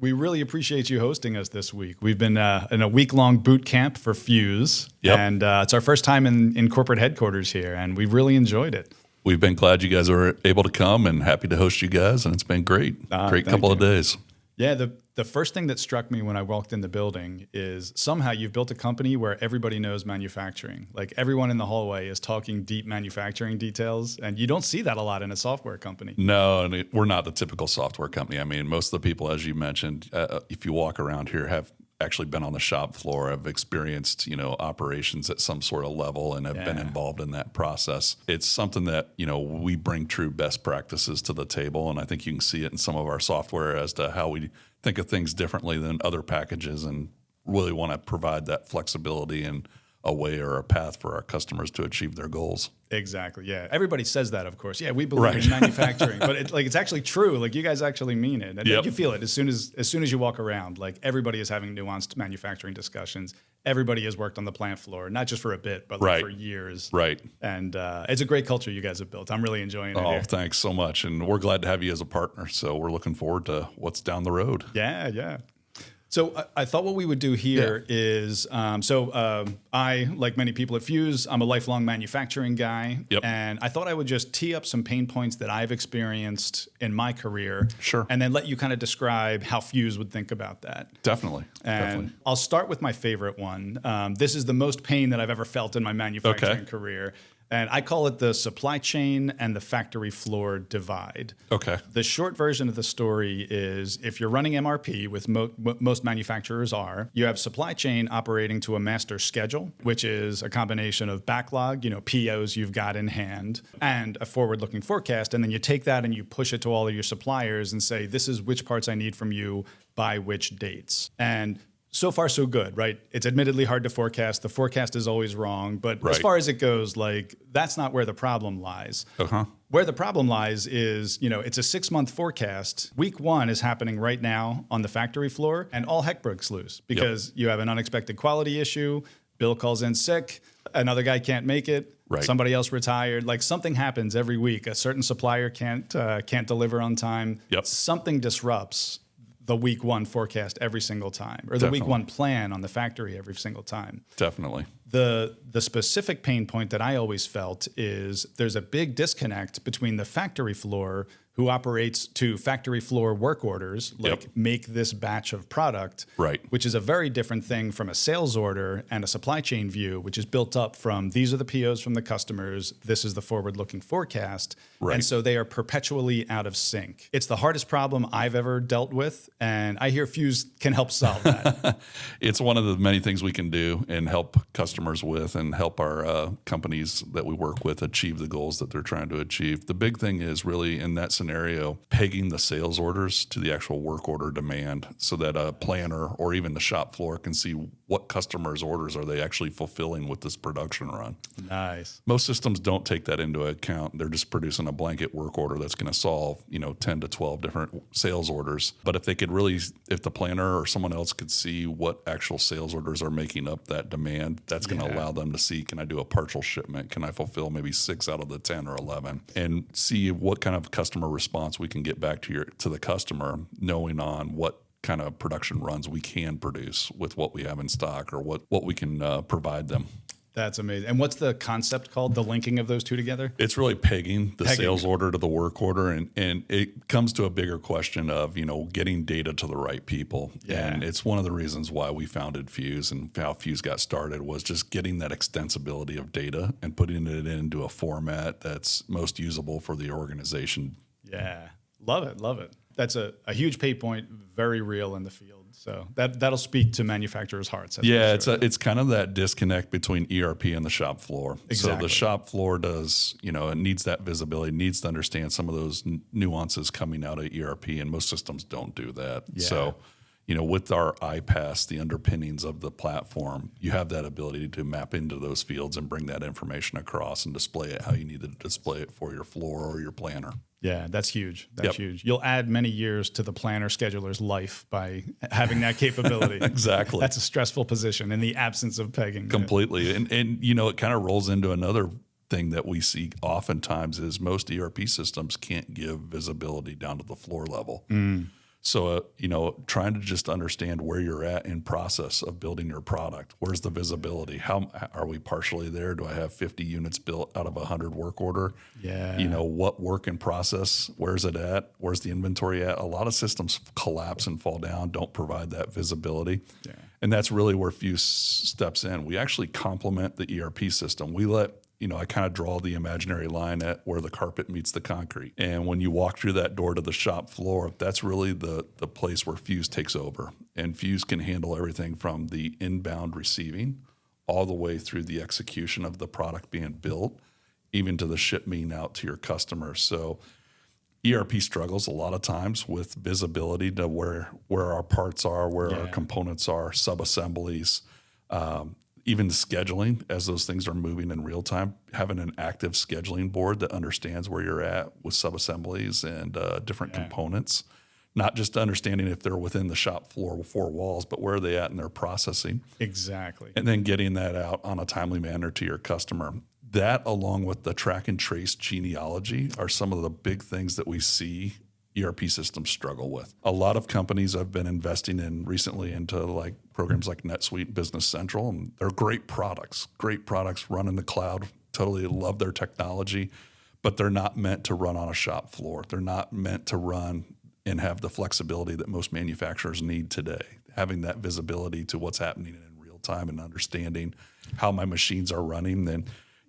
We really appreciate you hosting us this week. We've been in a week-long boot camp for Fuuz, and it's our first time in corporate headquarters here, and we've really enjoyed it. We've been glad you guys were able to come and happy to host you guys, and it's been great. Great couple of days. Yeah, the first thing that struck me when I walked in the building is somehow you've built a company where everybody knows manufacturing. Like everyone in the hallway is talking deep manufacturing details, and you don't see that a lot in a software company. No, and we're not the typical software company. I mean, most of the people, as you mentioned, if you walk around here, have actually been on the shop floor, have experienced, operations at some sort of level and have been involved in that process. It's something that, we bring true best practices to the table. And I think you can see it in some of our software as to how we think of things differently than other packages and really want to provide that flexibility and a way or a path for our customers to achieve their goals. Exactly. Yeah. Everybody says that, of course. Yeah, we believe in manufacturing, but it's actually true. Like you guys actually mean it, and you feel it as soon as you walk around. Like everybody is having nuanced manufacturing discussions. Everybody has worked on the plant floor, not just for a bit, but for years. Right. And it's a great culture you guys have built. I'm really enjoying it. Oh, here. Thanks so much, and we're glad to have you as a partner. So we're looking forward to what's down the road. Yeah. So I thought what we would do here is, I, like many people at Fuuz, I'm a lifelong manufacturing guy. And I thought I would just tee up some pain points that I've experienced in my career. Sure. And then let you kind of describe how Fuuz would think about that. Definitely. I'll start with my favorite one. This is the most pain that I've ever felt in my manufacturing career. And I call it the supply chain and the factory floor divide. Okay. The short version of the story is if you're running MRP, with what most manufacturers are, you have supply chain operating to a master schedule, which is a combination of backlog, POs you've got in hand, and a forward-looking forecast. And then you take that and you push it to all of your suppliers and say, this is which parts I need from you by which dates. And so far, so good, right? It's admittedly hard to forecast. The forecast is always wrong. But as far as it goes, that's not where the problem lies. Where the problem lies is, it's a 6-month forecast. Week 1 is happening right now on the factory floor, and all heck breaks loose because you have an unexpected quality issue. Bill calls in sick. Another guy can't make it. Somebody else retired. Like something happens every week. A certain supplier can't deliver on time. Something disrupts the week 1 forecast every single time, or the week 1 plan on the factory every single time. Definitely. The specific pain point that I always felt is there's a big disconnect between the factory floor, who operates to factory floor work orders, make this batch of product, which is a very different thing from a sales order and a supply chain view, which is built up from these are the POs from the customers, this is the forward-looking forecast, and so they are perpetually out of sync. It's the hardest problem I've ever dealt with, and I hear Fuuz can help solve that. It's one of the many things we can do and help customers with and help our companies that we work with achieve the goals that they're trying to achieve. The big thing is really in that scenario, pegging the sales orders to the actual work order demand so that a planner or even the shop floor can see what customers' orders are they actually fulfilling with this production run. Nice. Most systems don't take that into account. They're just producing a blanket work order that's going to solve, 10 to 12 different sales orders. But if the planner or someone else could see what actual sales orders are making up that demand, that's going to allow them to see, can I do a partial shipment? Can I fulfill maybe 6 out of the 10 or 11? And see what kind of customer response we can get back to the customer, knowing on what kind of production runs we can produce with what we have in stock or what we can provide them. That's amazing. And what's the concept called, the linking of those two together? It's really pegging the sales order to the work order. And it comes to a bigger question of, getting data to the right people. And it's one of the reasons why we founded Fuuz and how Fuuz got started was just getting that extensibility of data and putting it into a format that's most usable for the organization. Yeah. Love it. That's a huge pay point, very real in the field. So that'll speak to manufacturers' hearts. Yeah, sure. It's kind of that disconnect between ERP and the shop floor. Exactly. So the shop floor does, it needs that visibility, needs to understand some of those nuances coming out of ERP, and most systems don't do that. Yeah. So, with our iPass, the underpinnings of the platform, you have that ability to map into those fields and bring that information across and display it how you need to display it for your floor or your planner. Yeah, that's huge. That's huge. You'll add many years to the planner scheduler's life by having that capability. Exactly. That's a stressful position in the absence of pegging. Completely. And it kind of rolls into another thing that we see oftentimes is most ERP systems can't give visibility down to the floor level. So, trying to just understand where you're at in process of building your product. Where's the visibility? How are we partially there? Do I have 50 units built out of a 100 work order? Yeah. What work in process? Where's it at? Where's the inventory at? A lot of systems collapse and fall down, don't provide that visibility. Yeah. And that's really where Fuuz steps in. We actually complement the ERP system. We let I kind of draw the imaginary line at where the carpet meets the concrete. And when you walk through that door to the shop floor, that's really the place where Fuuz takes over. And Fuuz can handle everything from the inbound receiving all the way through the execution of the product being built, even to the shipping out to your customers. So ERP struggles a lot of times with visibility to where our parts are, where our components are, sub-assemblies, even the scheduling as those things are moving in real time. Having an active scheduling board that understands where you're at with sub-assemblies and different components, not just understanding if they're within the shop floor 4 walls, but where are they at in their processing. Exactly. And then getting that out on a timely manner to your customer. That, along with the track and trace genealogy, are some of the big things that we see ERP systems struggle with. A lot of companies I've been investing in recently into like programs like NetSuite, Business Central, and they're great products run in the cloud. Totally love their technology, but they're not meant to run on a shop floor. They're not meant to run and have the flexibility that most manufacturers need today. Having that visibility to what's happening in real time and understanding how my machines are running, then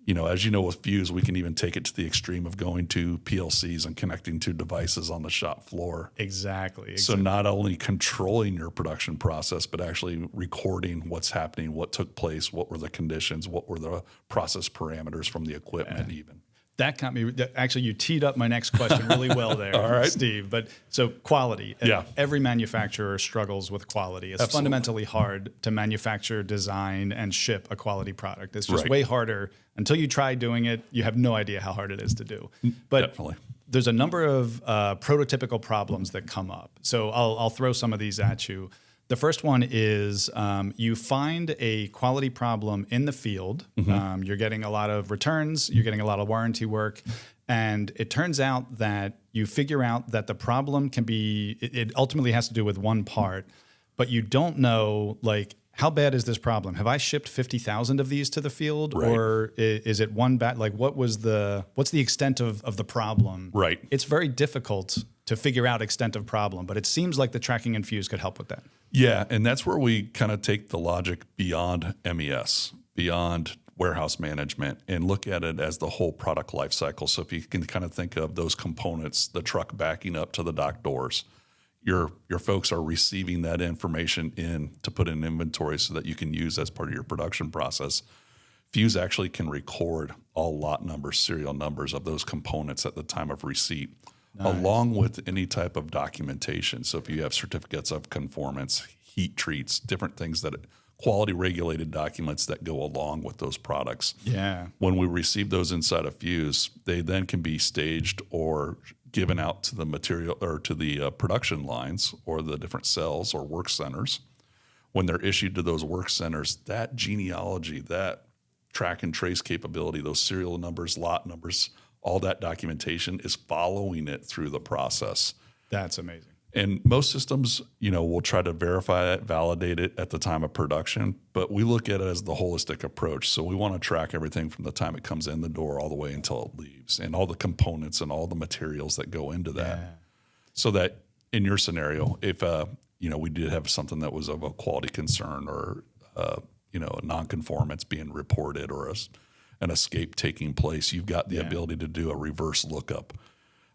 as you know, with Fuuz, we can even take it to the extreme of going to PLCs and connecting to devices on the shop floor. Exactly. So not only controlling your production process, but actually recording what's happening, what took place, what were the conditions, what were the process parameters from the equipment even. That got me. Actually, you teed up my next question really well there, All right. Steve. But so quality. Yeah. Every manufacturer struggles with quality. It's Absolutely. fundamentally hard to manufacture, design, and ship a quality product. It's just Right. way harder. Until you try doing it, you have no idea how hard it is to do. But Definitely. there's a number of prototypical problems that come up. So I'll throw some of these at you. The first one is you find a quality problem in the field. You're getting a lot of returns. You're getting a lot of warranty work. And it turns out that you figure out that the problem can be, it ultimately has to do with one part, but you don't know, like, how bad is this problem? Have I shipped 50,000 of these to the field? Right. Or is it one bad? Like, what's the extent of the problem? Right. It's very difficult to figure out extent of problem, but it seems like the tracking and Fuuz could help with that. Yeah, and that's where we kind of take the logic beyond MES, beyond warehouse management, and look at it as the whole product life cycle. So if you can kind of think of those components, the truck backing up to the dock doors, your folks are receiving that information in to put in inventory so that you can use as part of your production process. Fuuz actually can record all lot numbers, serial numbers of those components at the time of receipt, along with any type of documentation. So if you have certificates of conformance, heat treats, different things that quality regulated documents that go along with those products. Yeah. When we receive those inside of Fuuz, they then can be staged or given out to the material or to the production lines or the different cells or work centers. When they're issued to those work centers, that genealogy, that track and trace capability, those serial numbers, lot numbers, all that documentation is following it through the process. That's amazing. And most systems, will try to verify it, validate it at the time of production, but we look at it as the holistic approach. So we want to track everything from the time it comes in the door all the way until it leaves, and all the components and all the materials that go into that. Yeah. So that in your scenario, if we did have something that was of a quality concern or a non-conformance being reported or an escape taking place, you've got the ability to do a reverse lookup.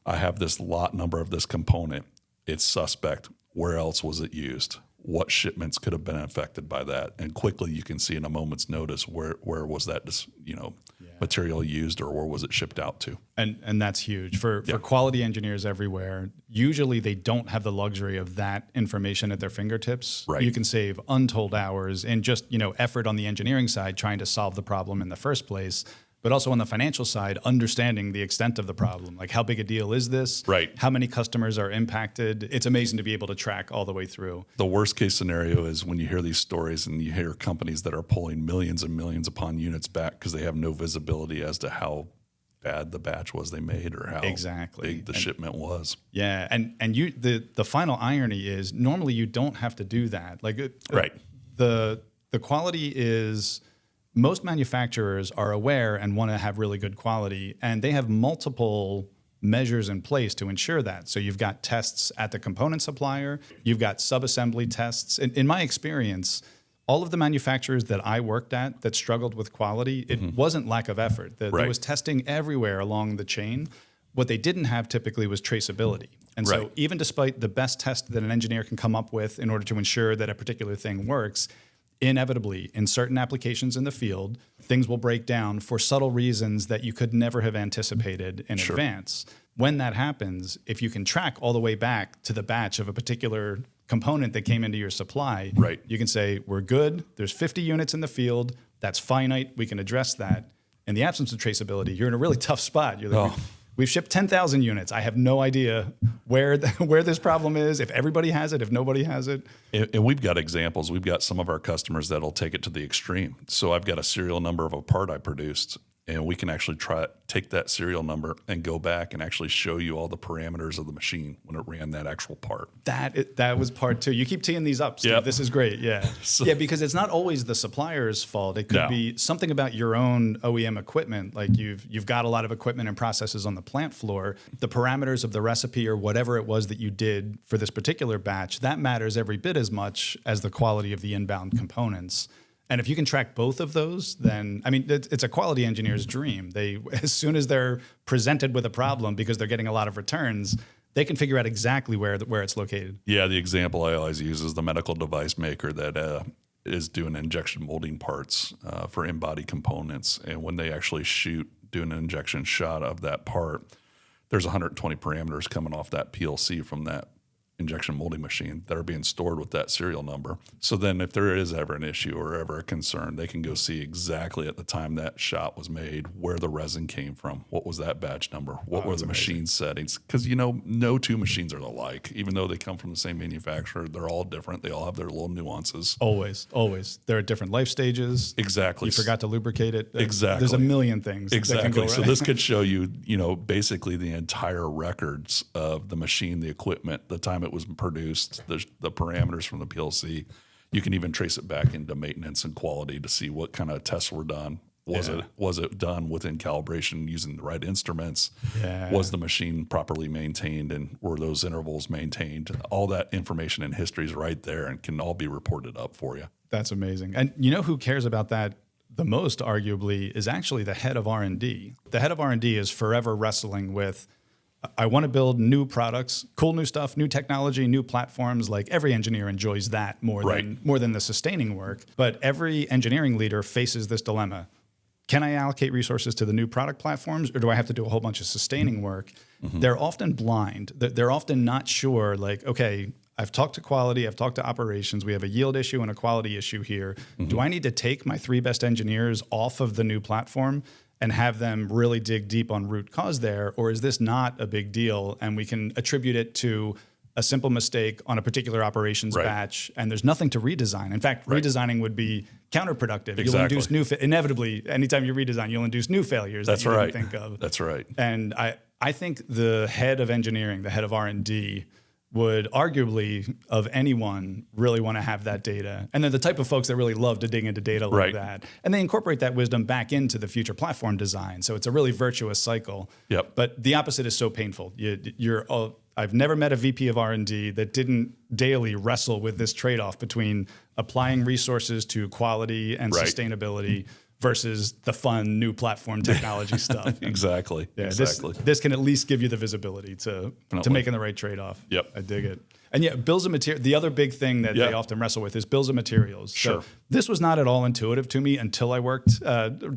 I have this lot number of this component. It's suspect. Where else was it used? What shipments could have been affected by that? And quickly you can see in a moment's notice where was that material used or where was it shipped out to? And that's huge for quality engineers everywhere. Usually they don't have the luxury of that information at their fingertips. Right. You can save untold hours in just effort on the engineering side trying to solve the problem in the first place. But also on the financial side, understanding the extent of the problem. Like, how big a deal is this? Right. How many customers are impacted? It's amazing to be able to track all the way through. The worst case scenario is when you hear these stories and you hear companies that are pulling millions and millions upon units back because they have no visibility as to how bad the batch was they made or how Exactly. big the shipment was. Yeah, and you the final irony is normally you don't have to do that. Like Right. The quality is most manufacturers are aware and want to have really good quality, and they have multiple measures in place to ensure that. So you've got tests at the component supplier, you've got subassembly tests. In my experience, all of the manufacturers that I worked at that struggled with quality, it wasn't lack of effort. There was testing everywhere along the chain. What they didn't have typically was traceability. And so even despite the best test that an engineer can come up with in order to ensure that a particular thing works, inevitably, in certain applications in the field, things will break down for subtle reasons that you could never have anticipated in advance. When that happens, if you can track all the way back to the batch of a particular component that came into your supply, you can say, we're good, there's 50 units in the field, that's finite, we can address that. In the absence of traceability, you're in a really tough spot. You're like, we've shipped 10,000 units. I have no idea where this problem is, if everybody has it, if nobody has it. And we've got examples. We've got some of our customers that'll take it to the extreme. So I've got a serial number of a part I produced, and we can actually take that serial number and go back and actually show you all the parameters of the machine when it ran that actual part. That was part two. You keep teeing these up, Steve. This is great. Yeah. Yeah, because it's not always the supplier's fault. It could be something about your own OEM equipment. Like you've got a lot of equipment and processes on the plant floor. The parameters of the recipe or whatever it was that you did for this particular batch, that matters every bit as much as the quality of the inbound components. And if you can track both of those, then, I mean, it's a quality engineer's dream. As soon as they're presented with a problem because they're getting a lot of returns, they can figure out exactly where it's located. Yeah, the example I always use is the medical device maker that is doing injection molding parts for in-body components. And when they actually do an injection shot of that part, there's 120 parameters coming off that PLC from that injection molding machine that are being stored with that serial number. So then if there is ever an issue or ever a concern, they can go see exactly at the time that shot was made, where the resin came from, what was that batch number, what were the machine settings. Because, no two machines are alike. Even though they come from the same manufacturer, they're all different. They all have their little nuances. Always. They're at different life stages. Exactly. You forgot to lubricate it. Exactly. There's a million things. Exactly. That can go So right. this could show you, basically the entire records of the machine, the equipment, the time it was produced, the parameters from the PLC. You can even trace it back into maintenance and quality to see what kind of tests were done. Was it done within calibration using the right instruments? Was the machine properly maintained, and were those intervals maintained? All that information and history is right there and can all be reported up for you. That's amazing. And you know who cares about that the most, arguably, is actually the head of R&D. The head of R&D is forever wrestling with, I want to build new products, cool new stuff, new technology, new platforms. Like every engineer enjoys that more than the sustaining work. But every engineering leader faces this dilemma. Can I allocate resources to the new product platforms, or do I have to do a whole bunch of sustaining work? They're often blind. They're often not sure, like, okay, I've talked to quality, I've talked to operations, we have a yield issue and a quality issue here. Do I need to take my 3 best engineers off of the new platform and have them really dig deep on root cause there? Or is this not a big deal and we can attribute it to a simple mistake on a particular operations batch and there's nothing to redesign? In fact, redesigning would be counterproductive. Exactly. You'll induce inevitably, anytime you redesign, you'll induce new failures that you didn't think of. That's right. And I think the head of engineering, the head of R&D, would arguably, of anyone, really want to have that data. And they're the type of folks that really love to dig into data like that. And they incorporate that wisdom back into the future platform design. So it's a really virtuous cycle. But the opposite is so painful. I've never met a VP of R&D that didn't daily wrestle with this trade-off between applying resources to quality and sustainability versus the fun new platform technology stuff. Exactly. This can at least give you the visibility to making the right trade-off. I dig it. And bills of material. The other big thing that they often wrestle with is bills of materials. So this was not at all intuitive to me until I worked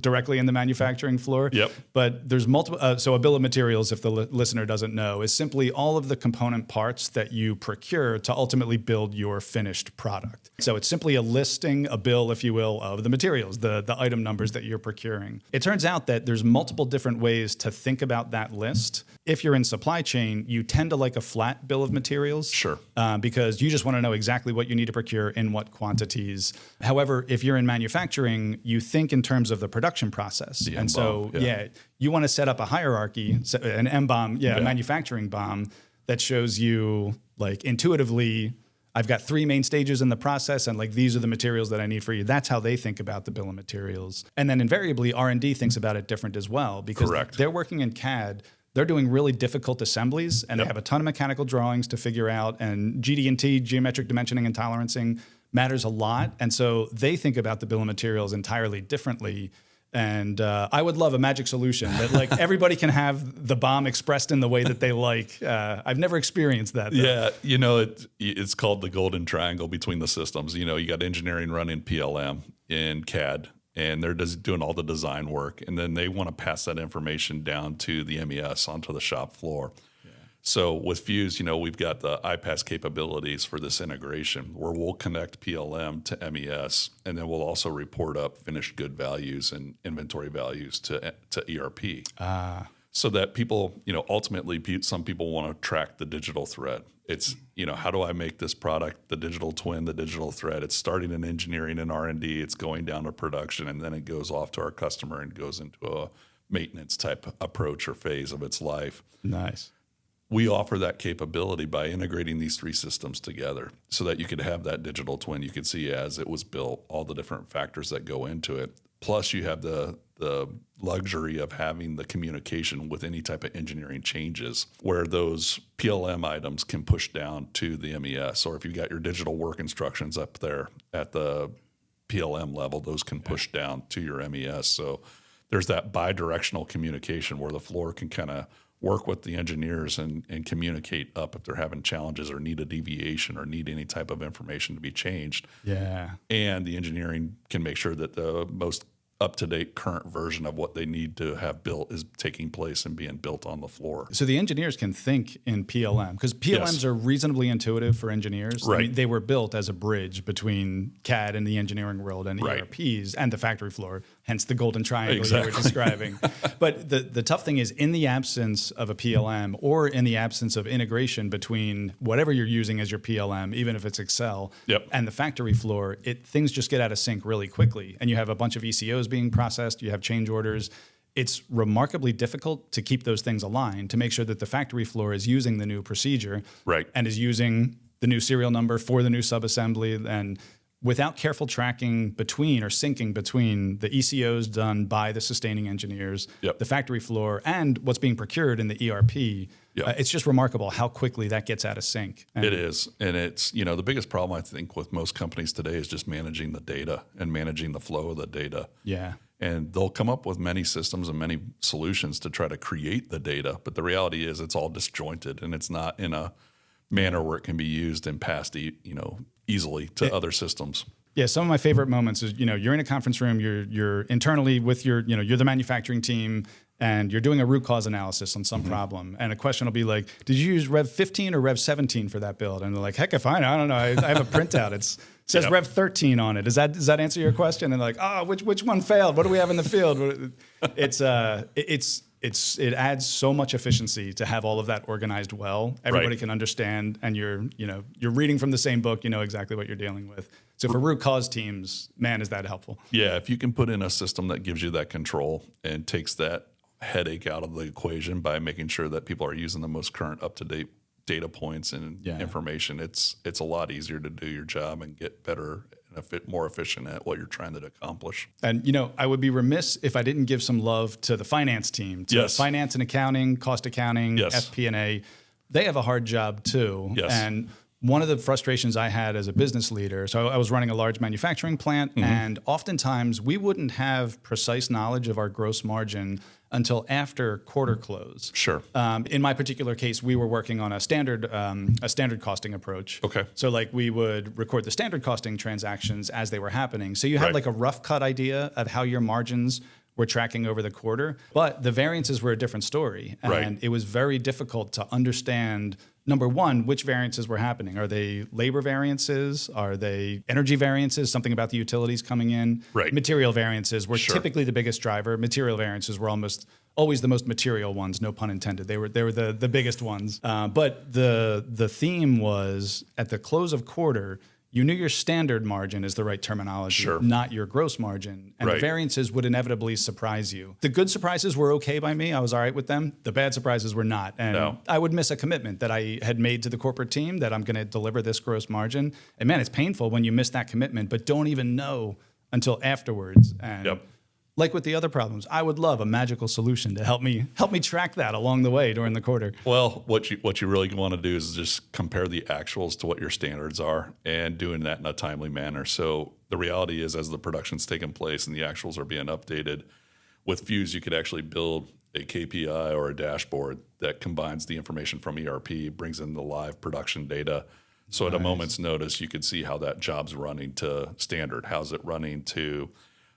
directly in the manufacturing floor. But there's multiple. So a bill of materials, if the listener doesn't know, is simply all of the component parts that you procure to ultimately build your finished product. So it's simply a listing, a bill, if you will, of the materials, the item numbers that you're procuring. It turns out that there's multiple different ways to think about that list. If you're in supply chain, you tend to like a flat bill of materials. Sure. Because you just want to know exactly what you need to procure in what quantities. However, if you're in manufacturing, you think in terms of the production process. The and so, yeah, you want to set up a hierarchy, an M-BOM, a manufacturing BOM that shows you like intuitively, I've got 3 main stages in the process, and like these are the materials that I need for you. That's how they think about the bill of materials. And then invariably, R&D thinks about it different as well, because they're working in CAD. They're doing really difficult assemblies, and they have a ton of mechanical drawings to figure out. And GD&T, geometric dimensioning and tolerancing, matters a lot. And so they think about the bill of materials entirely differently. And I would love a magic solution that like everybody can have the BOM expressed in the way that they like. I've never experienced that, though. Yeah, it's called the golden triangle between the systems. You got engineering running PLM in CAD, and they're just doing all the design work, and then they want to pass that information down to the MES onto the shop floor. So with Fuuz, we've got the iPaaS capabilities for this integration where we'll connect PLM to MES, and then we'll also report up finished good values and inventory values to ERP. So that people, ultimately some people want to track the digital thread. It's, how do I make this product, the digital twin, the digital thread? It's starting in engineering and R&D, it's going down to production, and then it goes off to our customer and goes into a maintenance type approach or phase of its life. Nice. We offer that capability by integrating these 3 systems together so that you could have that digital twin. You could see as it was built, all the different factors that go into it. Plus, you have the luxury of having the communication with any type of engineering changes where those PLM items can push down to the MES. Or if you got your digital work instructions up there at the PLM level, those can push down to your MES. So there's that bi-directional communication where the floor can kind of work with the engineers and communicate up if they're having challenges or need a deviation or need any type of information to be changed. Yeah. And the engineering can make sure that the most up-to-date current version of what they need to have built is taking place and being built on the floor. So the engineers can think in PLM because PLMs are reasonably intuitive for engineers. Right. I mean, they were built as a bridge between CAD and the engineering world and ERPs and the factory floor, hence the golden triangle you were describing. But the tough thing is in the absence of a PLM or in the absence of integration between whatever you're using as your PLM, even if it's Excel, and the factory floor, things just get out of sync really quickly. And you have a bunch of ECOs being processed, you have change orders. It's remarkably difficult to keep those things aligned to make sure that the factory floor is using the new procedure and is using the new serial number for the new subassembly. And without careful tracking between or syncing between the ECOs done by the sustaining engineers, the factory floor, and what's being procured in the ERP, it's just remarkable how quickly that gets out of sync. And it is. And it's, the biggest problem I think with most companies today is just managing the data and managing the flow of the data. Yeah. And they'll come up with many systems and many solutions to try to create the data. But the reality is it's all disjointed and it's not in a manner where it can be used and passed, easily to other systems. Yeah, some of my favorite moments is, you're in a conference room, you're internally with you're the manufacturing team, and you're doing a root cause analysis on some problem. And a question will be like, did you use Rev 15 or Rev 17 for that build? And they're like, heck if I know. I don't know. I have a printout. It says Rev 13 on it. Does that answer your question? And they're like, which one failed? What do we have in the field? It adds so much efficiency to have all of that organized well. Everybody can understand, and you're reading from the same book. You know exactly what you're dealing with. So for root cause teams, man, is that helpful? Yeah, if you can put in a system that gives you that control and takes that headache out of the equation by making sure that people are using the most current, up-to-date data points and information, it's a lot easier to do your job and get better and more efficient at what you're trying to accomplish. And, I would be remiss if I didn't give some love to the finance team, to finance and accounting, cost accounting, FP&A. They have a hard job too. And one of the frustrations I had as a business leader, so I was running a large manufacturing plant, and oftentimes we wouldn't have precise knowledge of our gross margin until after quarter close. Sure. In my particular case, we were working on a standard costing approach. Okay. So we would record the standard costing transactions as they were happening. So you had a rough cut idea of how your margins were tracking over the quarter, but the variances were a different story. And it was very difficult to understand number one, which variances were happening. Are they labor variances? Are they energy variances? Something about the utilities coming in? Right. Material variances were Sure. typically the biggest driver. Material variances were almost always the most material ones, no pun intended. They were the biggest ones. But the theme was at the close of quarter, you knew your standard margin is the right terminology, Sure. not your gross margin. And Right. the variances would inevitably surprise you. The good surprises were okay by me. I was all right with them. The bad surprises were not. And No. I would miss a commitment that I had made to the corporate team that I'm going to deliver this gross margin. And man, it's painful when you miss that commitment, but don't even know until afterwards. And Yep. like with the other problems, I would love a magical solution to help me track that along the way during the quarter. Well, what you really want to do is just compare the actuals to what your standards are and doing that in a timely manner. So the reality is, as the production's taking place and the actuals are being updated, with Fuuz, you could actually build a KPI or a dashboard that combines the information from ERP, brings in the live production data. So at a moment's notice, you could see how that job's running to standard. How's it running to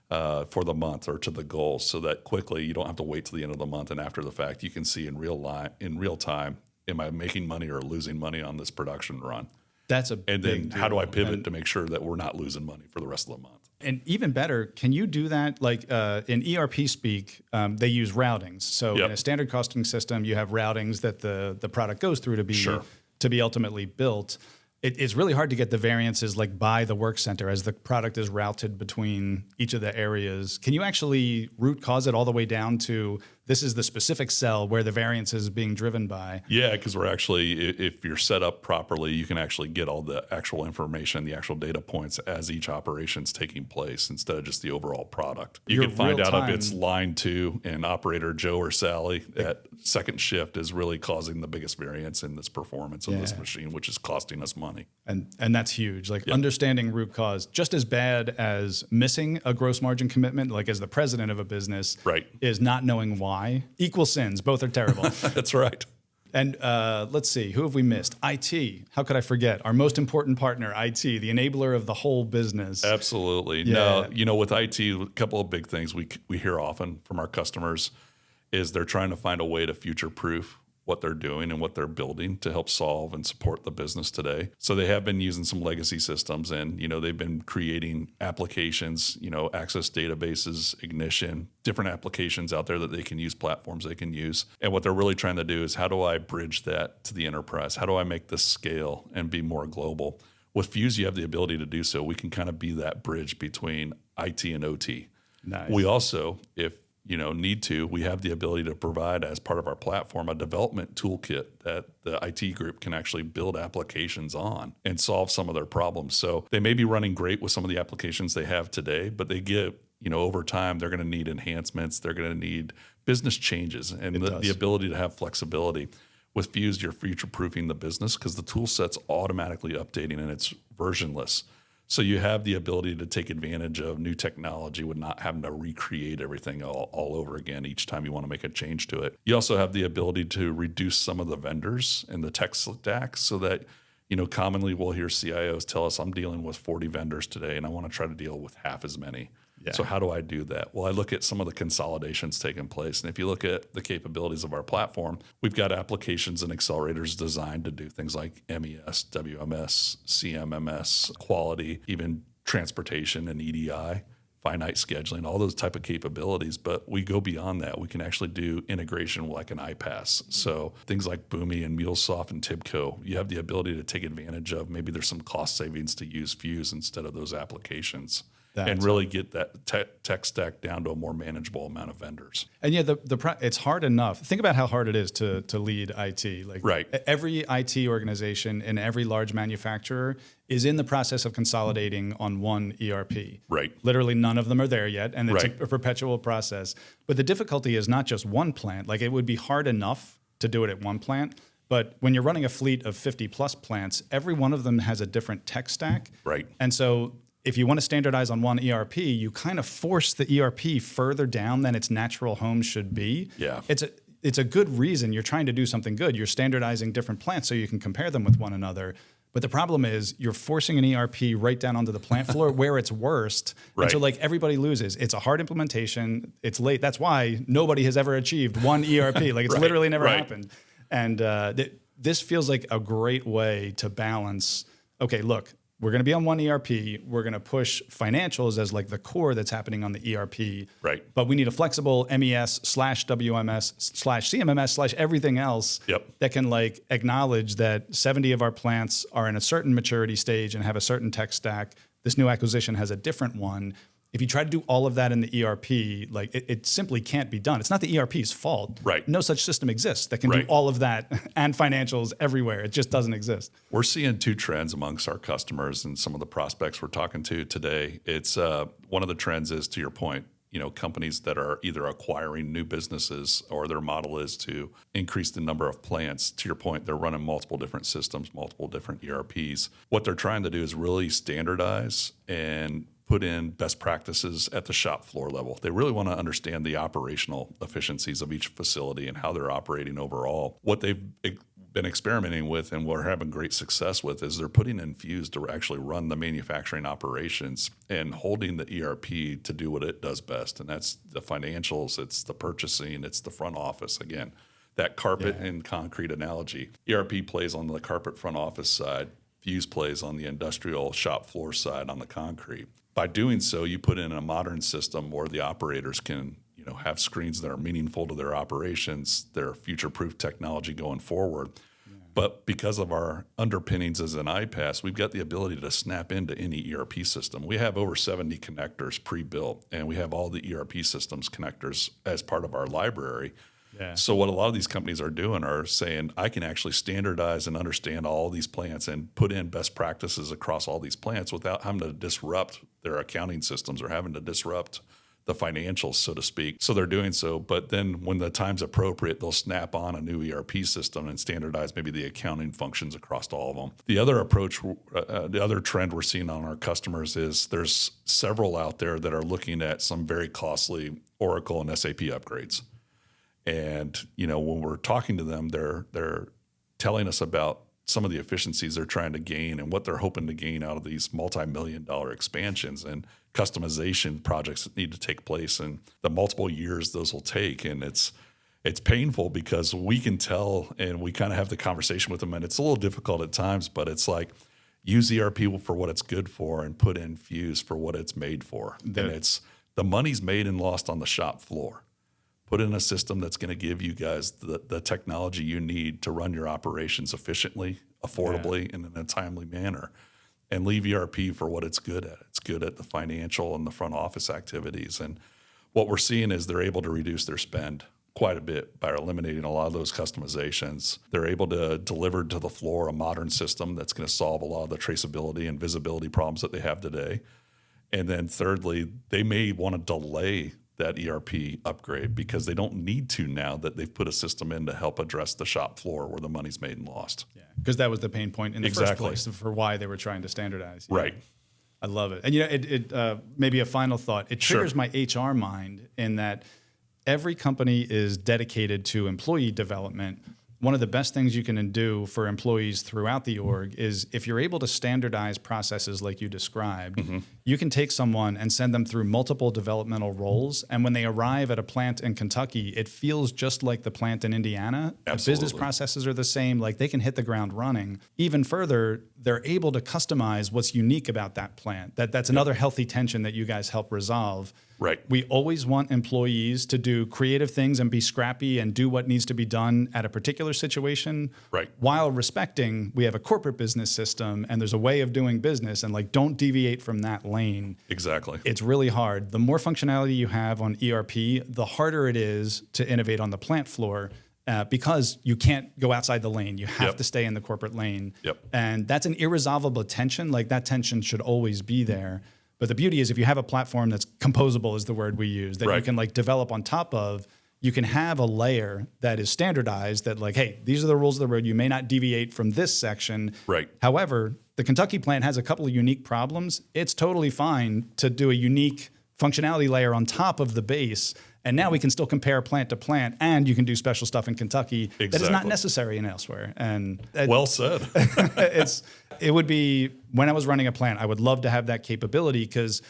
for the month or to the goals, so that quickly you don't have to wait till the end of the month and after the fact you can see in real time, am I making money or losing money on this production run? That's a And then big how do I deal. pivot to make sure that we're not losing money for the rest of the month? And even better, can you do that? Like in ERP speak, they use routings. So Yep. in a standard costing system, you have routings that the product goes through to be Sure. to be ultimately built. It's really hard to get the variances like by the work center as the product is routed between each of the areas. Can you actually root cause it all the way down to this is the specific cell where the variance is being driven by? Yeah, because we're actually, if you're set up properly, you can actually get all the actual information, the actual data points as each operation's taking place instead of just the overall product. You Your can find out if real-time- it's line 2 and operator Joe or Sally at second shift is really causing the biggest variance in this performance of this Yeah. machine, which is costing us money. And that's huge. Like understanding root cause, just as bad as missing a gross margin commitment, like as the president of a business, Right. is not knowing why. Equal sins, both are terrible. That's right. And let's see, who have we missed? IT. How could I forget? Our most important partner, IT, the enabler of the whole business. Absolutely. Yeah. No, with IT, a couple of big things we hear often from our customers is they're trying to find a way to future-proof what they're doing and what they're building to help solve and support the business today. So they have been using some legacy systems and, they've been creating applications, Access databases, Ignition, different applications out there that they can use, platforms they can use. And what they're really trying to do is how do I bridge that to the enterprise? How do I make this scale and be more global? With Fuuz, you have the ability to do so. We can kind of be that bridge between IT and OT. Nice. We also, if need to, we have the ability to provide as part of our platform a development toolkit that the IT group can actually build applications on and solve some of their problems. So they may be running great with some of the applications they have today, but they get, over time, they're going to need enhancements. They're going to need business changes and the ability to have flexibility. With Fuuz, you're future-proofing the business because the tool set's automatically updating and it's versionless. So you have the ability to take advantage of new technology with not having to recreate everything all over again each time you want to make a change to it. You also have the ability to reduce some of the vendors and the tech stack so that, commonly we'll hear CIOs tell us, I'm dealing with 40 vendors today and I want to try to deal with half as many. Yeah. So how do I do that? Well, I look at some of the consolidations taking place. And if you look at the capabilities of our platform, we've got applications and accelerators designed to do things like MES, WMS, CMMS, quality, even transportation and EDI, finite scheduling, all those type of capabilities. But we go beyond that. We can actually do integration like an iPaaS. So things like Boomi and MuleSoft and Tibco, you have the ability to take advantage of. Maybe there's some cost savings to use Fuuz instead of those applications. And really get that tech stack down to a more manageable amount of vendors. And yeah, it's hard enough. Think about how hard it is to lead IT. Like right. Every IT organization and every large manufacturer is in the process of consolidating on one ERP. Right. Literally none of them are there yet, and it's a perpetual process. But the difficulty is not just one plant. Like it would be hard enough to do it at one plant. But when you're running a fleet of 50 plus plants, every one of them has a different tech stack. Right. And so if you want to standardize on one ERP, you kind of force the ERP further down than its natural home should be. Yeah. It's a good reason. You're trying to do something good. You're standardizing different plants so you can compare them with one another. But the problem is you're forcing an ERP right down onto the plant floor where it's worst. Right. And so like everybody loses. It's a hard implementation. It's late. That's why nobody has ever achieved one ERP. Like it's literally never happened. And this feels like a great way to balance, okay, look, we're going to be on one ERP. We're going to push financials as like the core that's happening on the ERP. Right. But we need a flexible MES/WMS/CMMS/ everything else that can like acknowledge that 70 of our plants are in a certain maturity stage and have a certain tech stack. This new acquisition has a different one. If you try to do all of that in the ERP, like it simply can't be done. It's not the ERP's fault. Right. No such system exists that can do all of that and financials everywhere. It just doesn't exist. We're seeing two trends amongst our customers and some of the prospects we're talking to today. It's one of the trends is, to your point, companies that are either acquiring new businesses or their model is to increase the number of plants. To your point, they're running multiple different systems, multiple different ERPs. What they're trying to do is really standardize and put in best practices at the shop floor level. They really want to understand the operational efficiencies of each facility and how they're operating overall. What they've been experimenting with and we're having great success with is they're putting in Fuuz to actually run the manufacturing operations and holding the ERP to do what it does best. And that's the financials, it's the purchasing, it's the front office. Again, that carpet and concrete analogy. ERP plays on the carpet front office side. Fuuz plays on the industrial shop floor side on the concrete. By doing so, you put in a modern system where the operators can, have screens that are meaningful to their operations, their future-proof technology going forward. Yeah. But because of our underpinnings as an iPaaS, we've got the ability to snap into any ERP system. We have over 70 connectors pre-built, and we have all the ERP systems connectors as part of our library. Yeah. So what a lot of these companies are doing are saying, I can actually standardize and understand all these plants and put in best practices across all these plants without having to disrupt their accounting systems or having to disrupt the financials, so to speak. So they're doing so. But then when the time's appropriate, they'll snap on a new ERP system and standardize maybe the accounting functions across all of them. The other approach, the other trend we're seeing on our customers is there's several out there that are looking at some very costly Oracle and SAP upgrades. And, when we're talking to them, they're telling us about some of the efficiencies they're trying to gain and what they're hoping to gain out of these multi-million-dollar expansions and customization projects that need to take place and the multiple years those will take. And it's painful because we can tell and we kind of have the conversation with them, and it's a little difficult at times, but it's like use ERP for what it's good for and put in Fuuz for what it's made for. And it's the money's made and lost on the shop floor. Put in a system that's going to give you guys the technology you need to run your operations efficiently, affordably, and in a timely manner. And leave ERP for what it's good at. It's good at the financial and the front office activities. And what we're seeing is they're able to reduce their spend quite a bit by eliminating a lot of those customizations. They're able to deliver to the floor a modern system that's going to solve a lot of the traceability and visibility problems that they have today. And then thirdly, they may want to delay that ERP upgrade because they don't need to now that they've put a system in to help address the shop floor where the money's made and lost. Yeah, because that was the pain point in the first place for why they were trying to standardize. Right. I love it. And it maybe a final thought. It triggers my HR mind in that every company is dedicated to employee development. One of the best things you can do for employees throughout the org is if you're able to standardize processes like you described, you can take someone and send them through multiple developmental roles. And when they arrive at a plant in Kentucky, it feels just like the plant in Indiana. Absolutely. The business processes are the same. Like they can hit the ground running. Even further, they're able to customize what's unique about that plant. That's another healthy tension that you guys help resolve. Right. We always want employees to do creative things and be scrappy and do what needs to be done at a particular situation. Right. While respecting, we have a corporate business system and there's a way of doing business, and like don't deviate from that lane. Exactly. It's really hard. The more functionality you have on ERP, the harder it is to innovate on the plant floor. Because you can't go outside the lane. You have to stay in the corporate lane. And that's an irresolvable tension. Like that tension should always be there. But the beauty is if you have a platform that's composable is the word we use, that you can like develop on top of, you can have a layer that is standardized that like, hey, these are the rules of the road. You may not deviate from this section. Right. However, the Kentucky plant has a couple of unique problems. It's totally fine to do a unique functionality layer on top of the base. And now we can still compare plant to plant, and you can do special stuff in Kentucky that is not necessary in elsewhere. And well said. It would be, when I was running a plant, I would love to have that capability because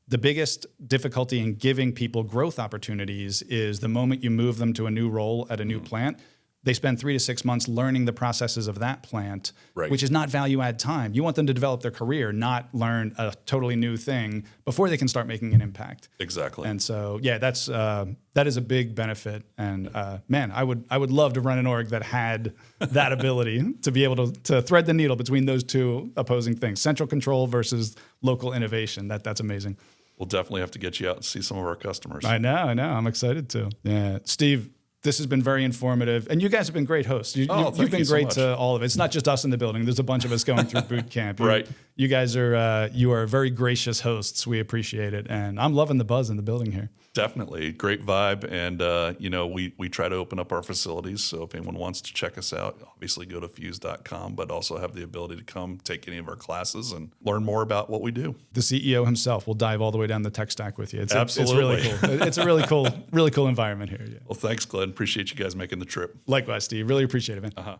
the biggest difficulty in giving people growth opportunities is the moment you move them to a new role at a new plant, they spend 3 to 6 months learning the processes of that plant, Right. which is not value add time. You want them to develop their career, not learn a totally new thing before they can start making an impact. Exactly. And so, yeah, that is a big benefit. And man, I would love to run an org that had that ability to be able to thread the needle between those two opposing things: central control versus local innovation. That's amazing. We'll definitely have to get you out and see some of our customers. I know. I'm excited to. Yeah, Steve, this has been very informative, and you guys have been great hosts. You've been so great much. to all of it. It's not just us in the building. There's a bunch of us going through boot camp. Right. You guys you are very gracious hosts. We appreciate it, and I'm loving the buzz in the building here. Definitely. Great vibe. And, we try to open up our facilities. So if anyone wants to check us out, obviously go to Fuuz.com, but also have the ability to come take any of our classes and learn more about what we do. The CEO himself will dive all the way down the tech stack with you. It's Absolutely. It's really cool. It's a really cool environment here. Yeah. Well, thanks, Glenn. Appreciate you guys making the trip. Likewise, Steve. Really appreciate it, man.